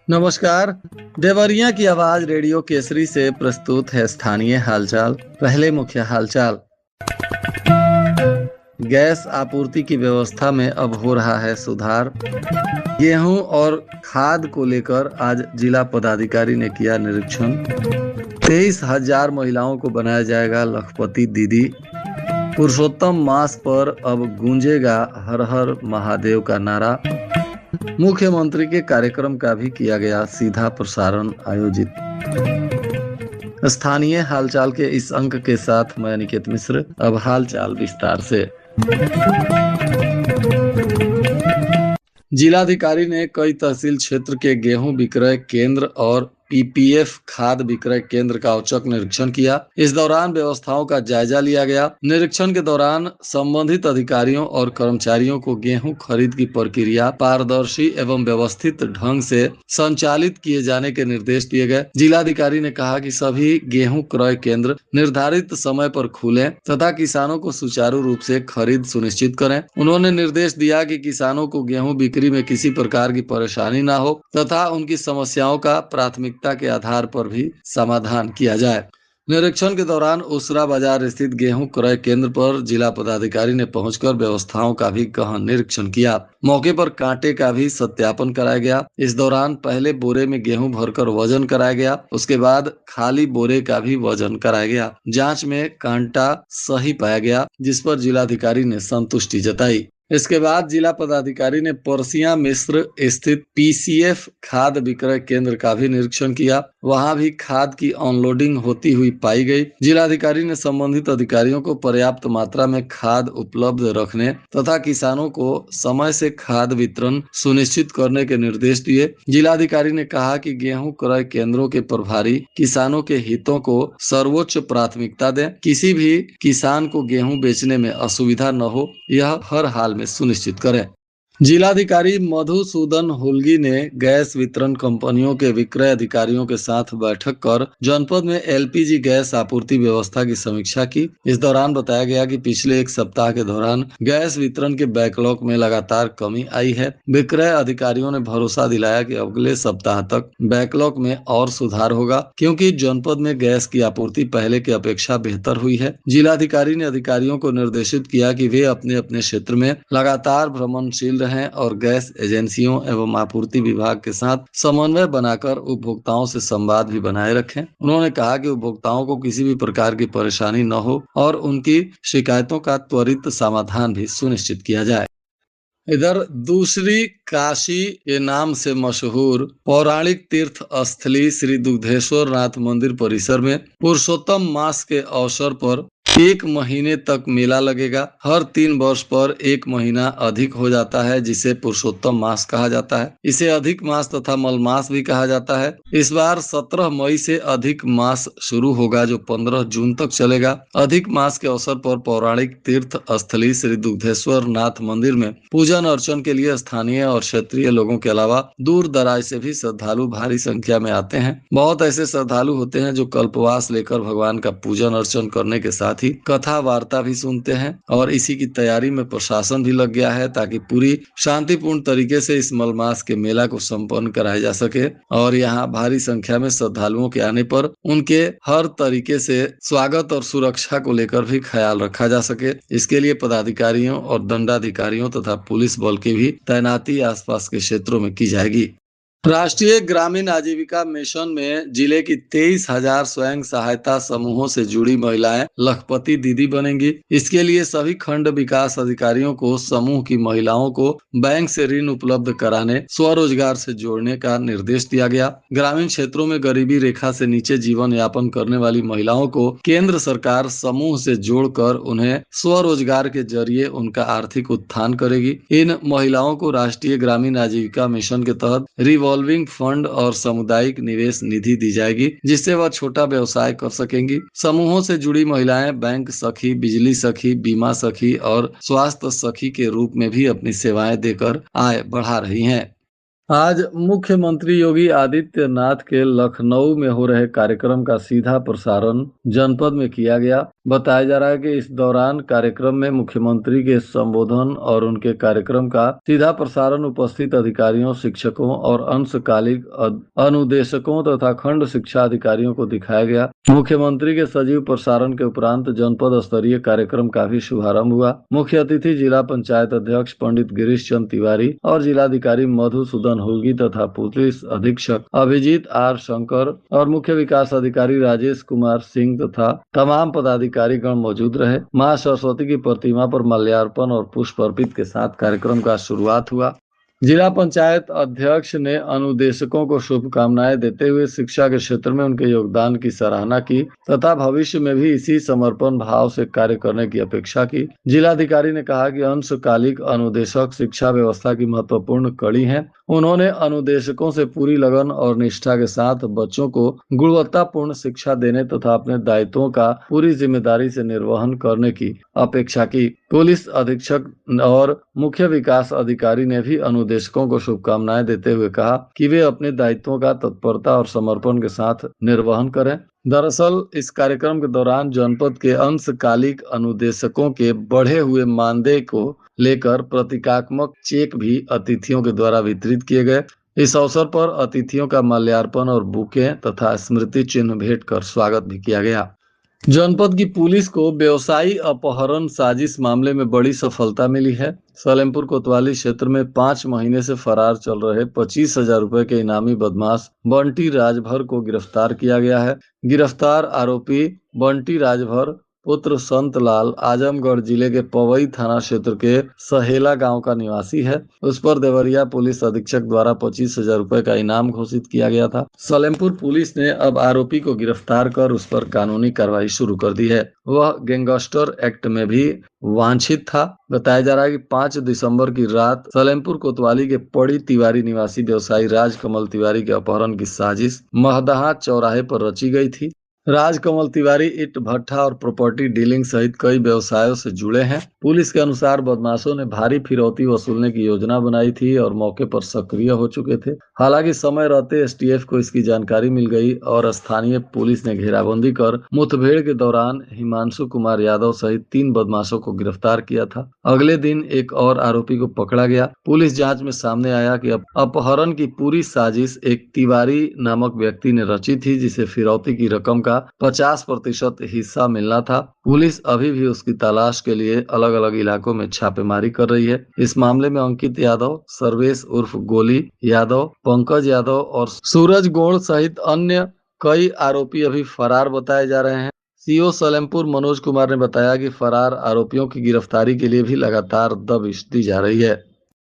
नमस्कार। देवरिया की आवाज रेडियो केसरी से प्रस्तुत है स्थानीय हालचाल। पहले मुख्य हालचाल। गैस आपूर्ति की व्यवस्था में अब हो रहा है सुधार। गेहूं और खाद को लेकर आज जिला पदाधिकारी ने किया निरीक्षण। 23,000 महिलाओं को बनाया जाएगा लखपति दीदी। पुरुषोत्तम मास पर अब गूंजेगा हर हर महादेव का नारा। मुख्यमंत्री के कार्यक्रम का भी किया गया सीधा प्रसारण आयोजित। स्थानीय हालचाल के इस अंक के साथ मैं अनिकेत मिश्र। अब हालचाल विस्तार से। जिलाधिकारी ने कई तहसील क्षेत्र के गेहूं विक्रय केंद्र और पीपीएफ खाद विक्रय केंद्र का औचक निरीक्षण किया। इस दौरान व्यवस्थाओं का जायजा लिया गया। निरीक्षण के दौरान संबंधित अधिकारियों और कर्मचारियों को गेहूं खरीद की प्रक्रिया पारदर्शी एवं व्यवस्थित ढंग से संचालित किए जाने के निर्देश दिए गए। जिलाधिकारी ने कहा कि सभी गेहूं क्रय केंद्र निर्धारित समय पर खुलें तथा किसानों को सुचारू रूप से खरीद सुनिश्चित करें। उन्होंने निर्देश दिया कि किसानों को गेहूं बिक्री में किसी प्रकार की परेशानी न हो तथा उनकी समस्याओं का प्राथमिकता के आधार पर भी समाधान किया जाए। निरीक्षण के दौरान उसरा बाजार स्थित गेहूं क्रय केंद्र पर जिला पदाधिकारी ने पहुंचकर व्यवस्थाओं का भी गहन निरीक्षण किया। मौके पर कांटे का भी सत्यापन कराया गया। इस दौरान पहले बोरे में गेहूं भरकर वजन कराया गया। उसके बाद खाली बोरे का भी वजन कराया गया। जांच में कांटा सही पाया गया, जिस पर जिलाधिकारी ने संतुष्टि जताई। इसके बाद जिला पदाधिकारी ने परसिया मिश्र स्थित पीसीएफ खाद विक्रय केंद्र का भी निरीक्षण किया। वहां भी खाद की अनलोडिंग होती हुई पाई गई। जिलाधिकारी ने संबंधित अधिकारियों को पर्याप्त मात्रा में खाद उपलब्ध रखने तथा किसानों को समय से खाद वितरण सुनिश्चित करने के निर्देश दिए। जिलाधिकारी ने कहा कि गेहूं क्रय केंद्रों के प्रभारी किसानों के हितों को सर्वोच्च प्राथमिकता दें। किसी भी किसान को गेहूं बेचने में असुविधा न हो, यह हर हाल में सुनिश्चित करें। जिलाधिकारी मधुसूदन हुल्गी ने गैस वितरण कंपनियों के विक्रय अधिकारियों के साथ बैठक कर जनपद में एलपीजी गैस आपूर्ति व्यवस्था की समीक्षा की। इस दौरान बताया गया कि पिछले एक सप्ताह के दौरान गैस वितरण के बैकलॉग में लगातार कमी आई है। विक्रय अधिकारियों ने भरोसा दिलाया कि अगले सप्ताह तक बैकलॉग में और सुधार होगा, क्योंकि जनपद में गैस की आपूर्ति पहले की अपेक्षा बेहतर हुई है। जिलाधिकारी ने अधिकारियों को निर्देशित किया कि वे अपने अपने क्षेत्र में लगातार भ्रमणशील हैं और गैस एजेंसियों एवं आपूर्ति विभाग के साथ समन्वय बनाकर उपभोक्ताओं से संवाद भी बनाए रखें। उन्होंने कहा कि उपभोक्ताओं को किसी भी प्रकार की परेशानी न हो और उनकी शिकायतों का त्वरित समाधान भी सुनिश्चित किया जाए। इधर दूसरी काशी के नाम से मशहूर पौराणिक तीर्थ स्थली श्री दुग्धेश्वर नाथ मंदिर परिसर में पुरुषोत्तम मास के अवसर पर 1 महीने तक मेला लगेगा। हर 3 वर्ष पर 1 महीना अधिक हो जाता है, जिसे पुरुषोत्तम मास कहा जाता है। इसे अधिक मास तथा मलमास भी कहा जाता है। इस बार 17 मई से अधिक मास शुरू होगा, जो 15 जून तक चलेगा। अधिक मास के अवसर पर पौराणिक तीर्थ स्थली श्री दुग्धेश्वर नाथ मंदिर में पूजन अर्चन के लिए स्थानीय और क्षेत्रीय लोगों के अलावा दूर दराज से भी श्रद्धालु भारी संख्या में आते हैं। बहुत ऐसे श्रद्धालु होते हैं जो कल्पवास लेकर भगवान का पूजन अर्चन करने के साथ कथा वार्ता भी सुनते हैं और इसी की तैयारी में प्रशासन भी लग गया है, ताकि पूरी शांतिपूर्ण तरीके से इस मलमास के मेला को संपन्न कराया जा सके और यहाँ भारी संख्या में श्रद्धालुओं के आने पर उनके हर तरीके से स्वागत और सुरक्षा को लेकर भी ख्याल रखा जा सके। इसके लिए पदाधिकारियों और दंडाधिकारियों तथा पुलिस बल की भी तैनाती आसपास के क्षेत्रों में की जाएगी। राष्ट्रीय ग्रामीण आजीविका मिशन में जिले की 23,000 स्वयं सहायता समूहों से जुड़ी महिलाएं लखपति दीदी बनेंगी। इसके लिए सभी खंड विकास अधिकारियों को समूह की महिलाओं को बैंक से ऋण उपलब्ध कराने, स्वरोजगार से जोड़ने का निर्देश दिया गया। ग्रामीण क्षेत्रों में गरीबी रेखा से नीचे जीवन यापन करने वाली महिलाओं को केंद्र सरकार समूह से जोड़कर उन्हें स्वरोजगार के जरिए उनका आर्थिक उत्थान करेगी। इन महिलाओं को राष्ट्रीय ग्रामीण आजीविका मिशन के तहत रिवॉल्विंग फंड और सामुदायिक निवेश निधि दी जाएगी, जिससे वह छोटा व्यवसाय कर सकेंगी। समूहों से जुड़ी महिलाएं बैंक सखी, बिजली सखी, बीमा सखी और स्वास्थ्य सखी के रूप में भी अपनी सेवाएं देकर आय बढ़ा रही हैं। आज मुख्यमंत्री योगी आदित्यनाथ के लखनऊ में हो रहे कार्यक्रम का सीधा प्रसारण जनपद में किया गया। बताया जा रहा है कि इस दौरान कार्यक्रम में मुख्यमंत्री के संबोधन और उनके कार्यक्रम का सीधा प्रसारण उपस्थित अधिकारियों, शिक्षकों और अंशकालिक अनुदेशकों तथा खंड शिक्षा अधिकारियों को दिखाया गया। मुख्यमंत्री के सजीव प्रसारण के उपरांत जनपद स्तरीय कार्यक्रम का भी शुभारंभ हुआ। मुख्य अतिथि जिला पंचायत अध्यक्ष पंडित गिरीश चंद्र तिवारी और जिलाधिकारी मधुसूदन होगी तथा पुलिस अधीक्षक अभिजीत आर शंकर और मुख्य विकास अधिकारी राजेश कुमार सिंह तथा तमाम पदाधिकारीगण मौजूद रहे। मां सरस्वती की प्रतिमा पर माल्यार्पण और पुष्प अर्पित के साथ कार्यक्रम का शुरुआत हुआ। जिला पंचायत अध्यक्ष ने अनुदेशकों को शुभकामनाएं देते हुए शिक्षा के क्षेत्र में उनके योगदान की सराहना की तथा भविष्य में भी इसी समर्पण भाव से कार्य करने की अपेक्षा की। जिलाधिकारी ने कहा कि अंशकालिक अनुदेशक शिक्षा व्यवस्था की महत्वपूर्ण कड़ी हैं। उन्होंने अनुदेशकों से पूरी लगन और निष्ठा के साथ बच्चों को गुणवत्तापूर्ण शिक्षा देने तथा अपने दायित्वों का पूरी जिम्मेदारी से निर्वहन करने की अपेक्षा की। पुलिस अधीक्षक और मुख्य विकास अधिकारी ने भी अनुदेशकों को शुभकामनाएं देते हुए कहा कि वे अपने दायित्वों का तत्परता और समर्पण के साथ निर्वहन करें। दरअसल इस कार्यक्रम के दौरान जनपद के अंशकालिक अनुदेशकों के बढ़े हुए मानदेय को लेकर प्रतीकात्मक चेक भी अतिथियों के द्वारा वितरित किए गए। इस अवसर पर अतिथियों का माल्यार्पण और बुके तथा स्मृति चिन्ह भेंट कर स्वागत भी किया गया। जनपद की पुलिस को व्यवसायी अपहरण साजिश मामले में बड़ी सफलता मिली है। सलेमपुर कोतवाली क्षेत्र में 5 महीने से फरार चल रहे 25,000 रुपए के इनामी बदमाश बंटी राजभर को गिरफ्तार किया गया है। गिरफ्तार आरोपी बंटी राजभर पुत्र संतलाल आजमगढ़ जिले के पवई थाना क्षेत्र के सहेला गांव का निवासी है। उस पर देवरिया पुलिस अधीक्षक द्वारा 25,000 रुपए का इनाम घोषित किया गया था। सलेमपुर पुलिस ने अब आरोपी को गिरफ्तार कर उस पर कानूनी कार्रवाई शुरू कर दी है। वह गैंगस्टर एक्ट में भी वांछित था। बताया जा रहा है कि 5 दिसंबर की रात सलेमपुर कोतवाली के पड़ी तिवारी निवासी व्यवसायी राजकमल तिवारी के अपहरण की साजिश महदहा चौराहे पर रची गई थी। राजकमल तिवारी ईंट भट्ठा और प्रॉपर्टी डीलिंग सहित कई व्यवसायों से जुड़े हैं। पुलिस के अनुसार बदमाशों ने भारी फिरौती वसूलने की योजना बनाई थी और मौके पर सक्रिय हो चुके थे। हालांकि समय रहते एसटीएफ को इसकी जानकारी मिल गई और स्थानीय पुलिस ने घेराबंदी कर मुठभेड़ के दौरान हिमांशु कुमार यादव सहित 3 बदमाशों को गिरफ्तार किया था। अगले दिन एक और आरोपी को पकड़ा गया। पुलिस जांच में सामने आया कि अपहरण की पूरी साजिश एक तिवारी नामक व्यक्ति ने रची थी, जिसे फिरौती की रकम का 50% हिस्सा मिलना था। पुलिस अभी भी उसकी तलाश के लिए अलग अलग इलाकों में छापेमारी कर रही है। इस मामले में अंकित यादव, सर्वेश उर्फ गोली यादव, पंकज यादव और सूरज गोड़ सहित अन्य कई आरोपी अभी फरार बताए जा रहे हैं। सीओ सलेमपुर मनोज कुमार ने बताया कि फरार आरोपियों की गिरफ्तारी के लिए भी लगातार दबिश दी जा रही है।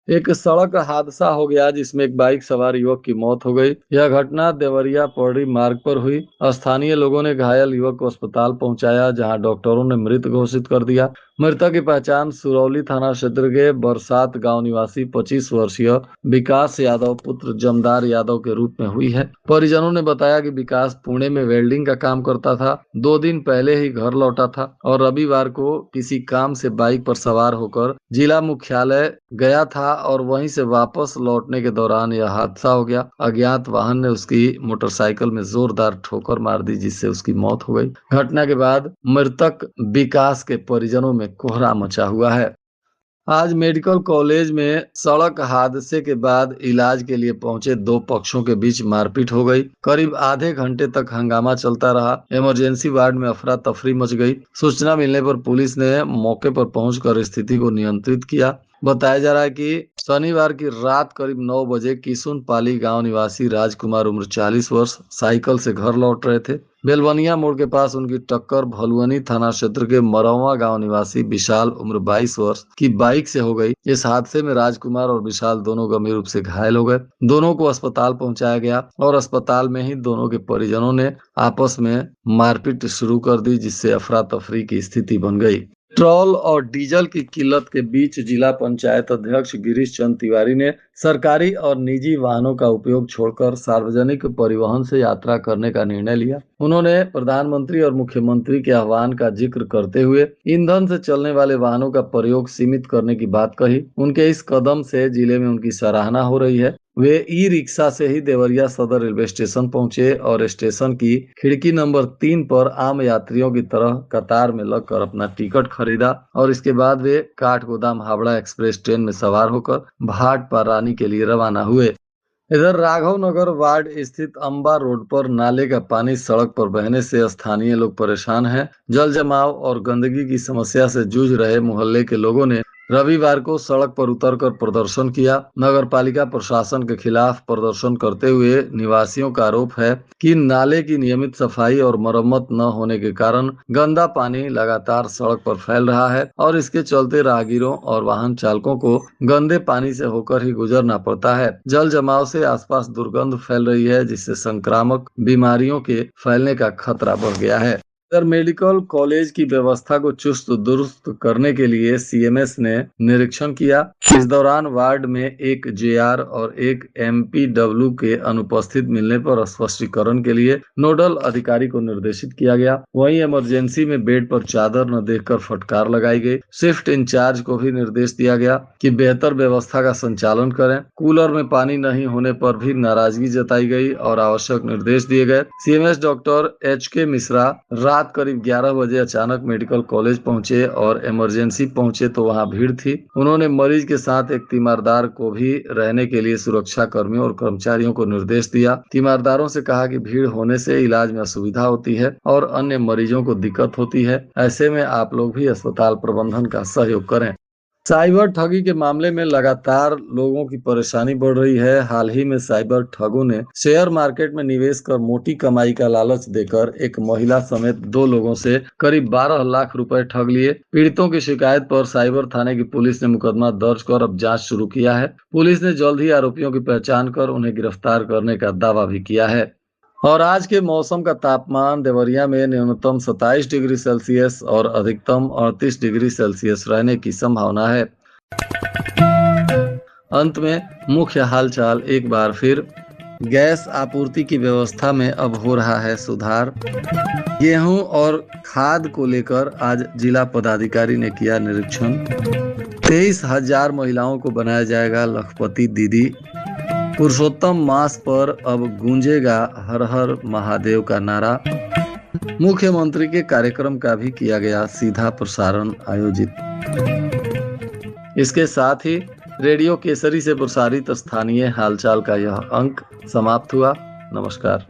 एक सड़क हादसा हो गया जिसमें एक बाइक सवार युवक की मौत हो गई। यह घटना देवरिया पौड़ी मार्ग पर हुई। स्थानीय लोगों ने घायल युवक को अस्पताल पहुंचाया, जहां डॉक्टरों ने मृत घोषित कर दिया। मृतक की पहचान सुरौली थाना क्षेत्र के बरसात गांव निवासी 25 वर्षीय विकास यादव पुत्र जमदार यादव के रूप में हुई है। परिजनों ने बताया कि विकास पुणे में वेल्डिंग का काम करता था। 2 दिन पहले ही घर लौटा था और रविवार को किसी काम से बाइक पर सवार होकर जिला मुख्यालय गया था और वहीं से वापस लौटने के दौरान यह हादसा हो गया। अज्ञात वाहन ने उसकी मोटरसाइकिल में जोरदार ठोकर मार दी, जिससे उसकी मौत हो गई। घटना के बाद मृतक विकास के परिजनों में कोहरा मचा हुआ है। आज मेडिकल कॉलेज में सड़क हादसे के बाद इलाज के लिए पहुंचे 2 पक्षों के बीच मारपीट हो गई। करीब आधे घंटे तक हंगामा चलता रहा। इमरजेंसी वार्ड में अफरा तफरी मच गई। सूचना मिलने पर पुलिस ने मौके पर पहुंचकर स्थिति को नियंत्रित किया। बताया जा रहा है कि शनिवार की रात करीब 9 बजे किसुनपाली गांव निवासी राजकुमार उम्र 40 वर्ष साइकिल से घर लौट रहे थे। बेलवनिया मोड़ के पास उनकी टक्कर भलुअनी थाना क्षेत्र के मरौवा गांव निवासी विशाल उम्र 22 वर्ष की बाइक से हो गई। इस हादसे में राजकुमार और विशाल दोनों गंभीर रूप से घायल हो गए। दोनों को अस्पताल पहुंचाया गया और अस्पताल में ही दोनों के परिजनों ने आपस में मारपीट शुरू कर दी, जिससे अफरा तफरी की स्थिति बन गई। पेट्रोल और डीजल की किल्लत के बीच जिला पंचायत अध्यक्ष गिरीश चंद्र तिवारी ने सरकारी और निजी वाहनों का उपयोग छोड़कर सार्वजनिक परिवहन से यात्रा करने का निर्णय लिया। उन्होंने प्रधानमंत्री और मुख्यमंत्री के आह्वान का जिक्र करते हुए ईंधन से चलने वाले वाहनों का प्रयोग सीमित करने की बात कही। उनके इस कदम से जिले में उनकी सराहना हो रही है। वे ई रिक्शा से ही देवरिया सदर रेलवे स्टेशन पहुंचे और स्टेशन की खिड़की नंबर 3 पर आम यात्रियों की तरह कतार में लगकर अपना टिकट खरीदा और इसके बाद वे काठगोदाम हावड़ा एक्सप्रेस ट्रेन में सवार होकर भाटपारानी के लिए रवाना हुए। इधर राघव नगर वार्ड स्थित अंबा रोड पर नाले का पानी सड़क पर बहने से स्थानीय लोग परेशान हैं। जल जमाव और गंदगी की समस्या से जूझ रहे मोहल्ले के लोगों ने रविवार को सड़क पर उतरकर प्रदर्शन किया। नगर पालिका प्रशासन के खिलाफ प्रदर्शन करते हुए निवासियों का आरोप है कि नाले की नियमित सफाई और मरम्मत न होने के कारण गंदा पानी लगातार सड़क पर फैल रहा है और इसके चलते राहगीरों और वाहन चालकों को गंदे पानी से होकर ही गुजरना पड़ता है। जल जमाव से आसपास दुर्गंध फैल रही है, जिससे संक्रामक बीमारियों के फैलने का खतरा बढ़ गया है। इधर मेडिकल कॉलेज की व्यवस्था को चुस्त दुरुस्त करने के लिए सीएमएस ने निरीक्षण किया। इस दौरान वार्ड में एक जेआर और एक एमपीडब्ल्यू के अनुपस्थित मिलने पर स्पष्टीकरण के लिए नोडल अधिकारी को निर्देशित किया गया। वहीं इमरजेंसी में बेड पर चादर न देखकर फटकार लगाई गई। शिफ्ट इंचार्ज को भी निर्देश दिया गया कि बेहतर व्यवस्था का संचालन करें। कूलर में पानी नहीं होने पर भी नाराजगी जताई गई और आवश्यक निर्देश दिए गए। सीएमएस डॉक्टर एचके मिश्रा रात करीब 11 बजे अचानक मेडिकल कॉलेज पहुंचे और इमरजेंसी पहुंचे तो वहां भीड़ थी। उन्होंने मरीज के साथ एक तीमारदार को भी रहने के लिए सुरक्षा कर्मियों और कर्मचारियों को निर्देश दिया। तीमारदारों से कहा कि भीड़ होने से इलाज में असुविधा होती है और अन्य मरीजों को दिक्कत होती है। ऐसे में आप लोग भी अस्पताल प्रबंधन का सहयोग करें। साइबर ठगी के मामले में लगातार लोगों की परेशानी बढ़ रही है। हाल ही में साइबर ठगों ने शेयर मार्केट में निवेश कर मोटी कमाई का लालच देकर एक महिला समेत 2 लोगों से करीब 12 लाख रुपए ठग लिए। पीड़ितों की शिकायत पर साइबर थाने की पुलिस ने मुकदमा दर्ज कर अब जांच शुरू किया है। पुलिस ने जल्द ही आरोपियों की पहचान कर उन्हें गिरफ्तार करने का दावा भी किया है। और आज के मौसम का तापमान देवरिया में न्यूनतम 27 डिग्री सेल्सियस और अधिकतम 38 डिग्री सेल्सियस रहने की संभावना है। अंत में मुख्य हालचाल एक बार फिर। गैस आपूर्ति की व्यवस्था में अब हो रहा है सुधार। गेहूं और खाद को लेकर आज जिला पदाधिकारी ने किया निरीक्षण। 23,000 महिलाओं को बनाया जाएगा लखपति दीदी। पुरुषोत्तम मास पर अब गूंजेगा हर हर महादेव का नारा। मुख्यमंत्री के कार्यक्रम का भी किया गया सीधा प्रसारण आयोजित। इसके साथ ही रेडियो केसरी से प्रसारित स्थानीय हालचाल का यह अंक समाप्त हुआ। नमस्कार।